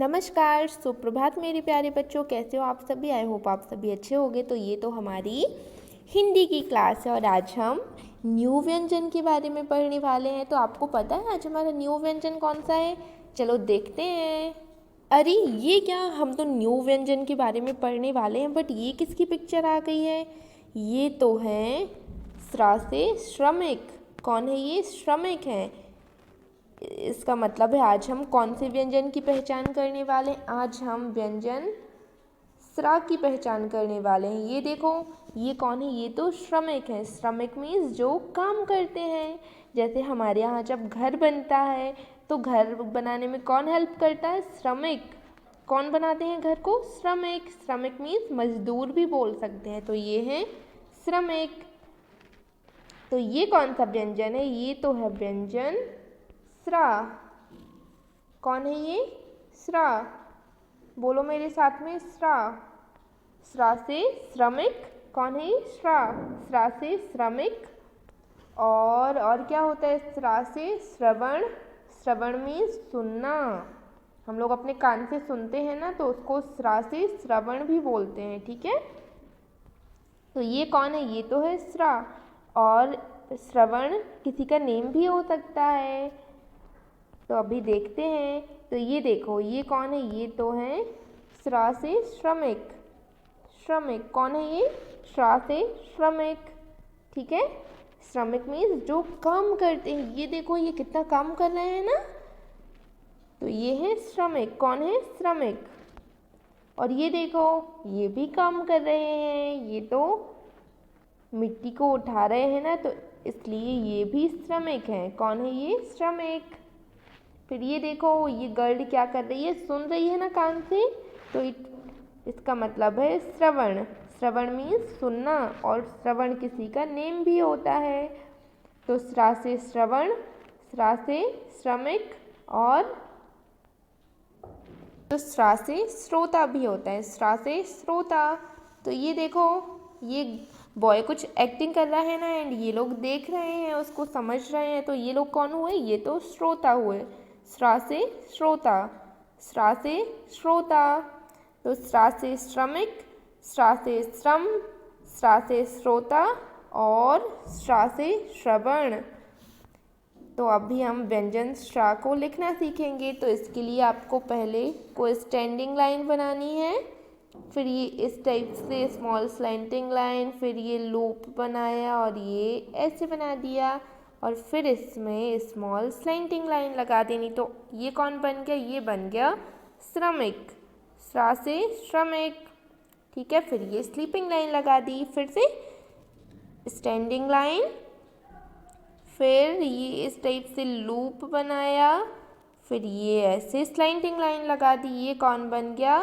नमस्कार, सुप्रभात मेरे प्यारे बच्चों। कैसे हो आप सभी? आई होप आप सभी अच्छे होंगे। तो ये तो हमारी हिंदी की क्लास है और आज हम न्यू व्यंजन के बारे में पढ़ने वाले हैं। तो आपको पता है आज हमारा न्यू व्यंजन कौन सा है? चलो देखते हैं। अरे ये क्या, हम तो न्यू व्यंजन के बारे में पढ़ने वाले हैं, बट ये किसकी पिक्चर आ गई है? ये तो है श्रा से श्रमिक। कौन है ये? श्रमिक है। इसका मतलब है आज हम कौन से व्यंजन की पहचान करने वाले हैं? आज हम व्यंजन श्रा की पहचान करने वाले हैं। ये देखो, ये कौन है? ये तो श्रमिक है। श्रमिक मीन्स जो काम करते हैं। जैसे हमारे यहाँ जब घर बनता है तो घर बनाने में कौन हेल्प करता है? श्रमिक। कौन बनाते हैं घर को? श्रमिक। श्रमिक मीन्स मजदूर भी बोल सकते हैं। तो ये है श्रमिक। तो ये कौन सा व्यंजन है? ये तो है व्यंजन श्रा। कौन है ये? श्रा। बोलो मेरे साथ में, श्रा। श्रा से श्रमिक। कौन है ये? श्रा। श्रा से श्रमिक। और क्या होता है? श्रा से श्रवण। श्रवण मीन्स सुनना। हम लोग अपने कान से सुनते हैं ना, तो उसको श्रा से श्रवण भी बोलते हैं। ठीक है। तो ये कौन है? ये तो है श्रा। और श्रवण किसी का नेम भी हो सकता है। तो अभी देखते हैं। तो ये देखो, ये कौन है? ये तो है श्रा से श्रमिक। श्रमिक कौन है ये? श्रा से श्रमिक। ठीक है। श्रमिक मीन्स जो काम करते हैं। ये देखो, ये कितना काम कर रहे हैं ना। तो ये है श्रमिक। कौन है? श्रमिक। और ये देखो, ये भी काम कर रहे हैं। ये तो मिट्टी को उठा रहे हैं ना, तो इसलिए ये भी श्रमिक हैं। कौन है ये? श्रमिक। फिर ये देखो, ये गर्ल क्या कर रही है? सुन रही है ना कान से, तो इसका मतलब है श्रवण। श्रवण मीन्स सुनना, और श्रवण किसी का नेम भी होता है। तो श्रा से श्रवण, श्रा से श्रमिक, और तो श्रा से श्रोता भी होता है। श्रा से श्रोता। तो ये देखो, ये बॉय कुछ एक्टिंग कर रहा है ना, एंड ये लोग देख रहे हैं, उसको समझ रहे हैं। तो ये लोग कौन हुए? ये तो श्रोता हुए। श्रा से श्रोता। श्रा से श्रोता। तो श्रा से श्रमिक, श्रा से श्रम, श्रा से श्रोता, और श्रा से श्रवण। तो अभी हम व्यंजन श्रा को लिखना सीखेंगे। तो इसके लिए आपको पहले कोई स्टैंडिंग लाइन बनानी है, फिर ये इस टाइप से स्मॉल स्लैंटिंग लाइन, फिर ये लूप बनाया और ये ऐसे बना दिया, और फिर इसमें स्मॉल स्लैंटिंग लाइन लगा देनी। तो ये कौन बन गया? ये बन गया श्रमिक। श्रा से श्रमिक। ठीक है। फिर ये स्लीपिंग लाइन लगा दी, फिर से स्टैंडिंग लाइन, फिर ये इस टाइप से लूप बनाया, फिर ये ऐसे स्लैंटिंग लाइन लगा दी। ये कौन बन गया?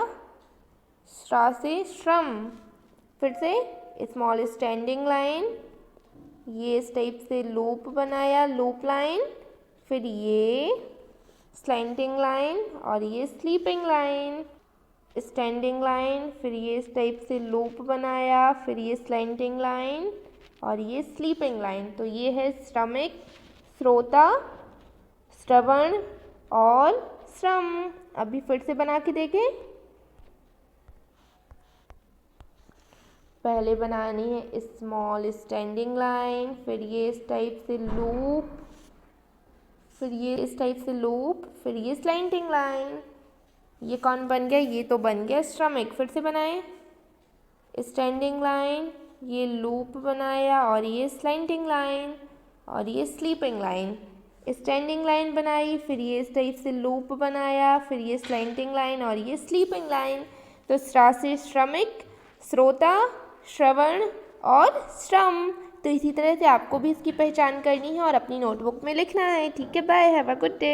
श्रा से श्रम। फिर से स्मॉल स्टैंडिंग लाइन, ये इस टाइप से लूप बनाया, लूप लाइन, फिर ये स्लैंटिंग लाइन, और ये स्लीपिंग लाइन। स्टैंडिंग लाइन, फिर ये इस टाइप से लूप बनाया, फिर ये स्लैंटिंग लाइन, और ये स्लीपिंग लाइन। तो ये है श्रमिक, श्रोता, श्रवण और श्रम। अभी फिर से बना के देखें। पहले बनानी है स्मॉल स्टैंडिंग लाइन, फिर ये इस टाइप से लूप, फिर ये इस टाइप से लूप, फिर ये स्लैंटिंग लाइन। ये कौन बन गया? ये तो बन गया श्रमिक। फिर से बनाएं। स्टैंडिंग लाइन, ये लूप बनाया, और ये स्लैंटिंग लाइन, और ये स्लीपिंग लाइन। स्टैंडिंग लाइन बनाई, फिर ये इस टाइप से लूप बनाया, फिर ये स्लैंटिंग लाइन, और ये स्लीपिंग लाइन। तो श्रा से श्रमिक, श्रोता, श्रवण और श्रम। तो इसी तरह से आपको भी इसकी पहचान करनी है और अपनी नोटबुक में लिखना है। ठीक है। Bye. Have a good day.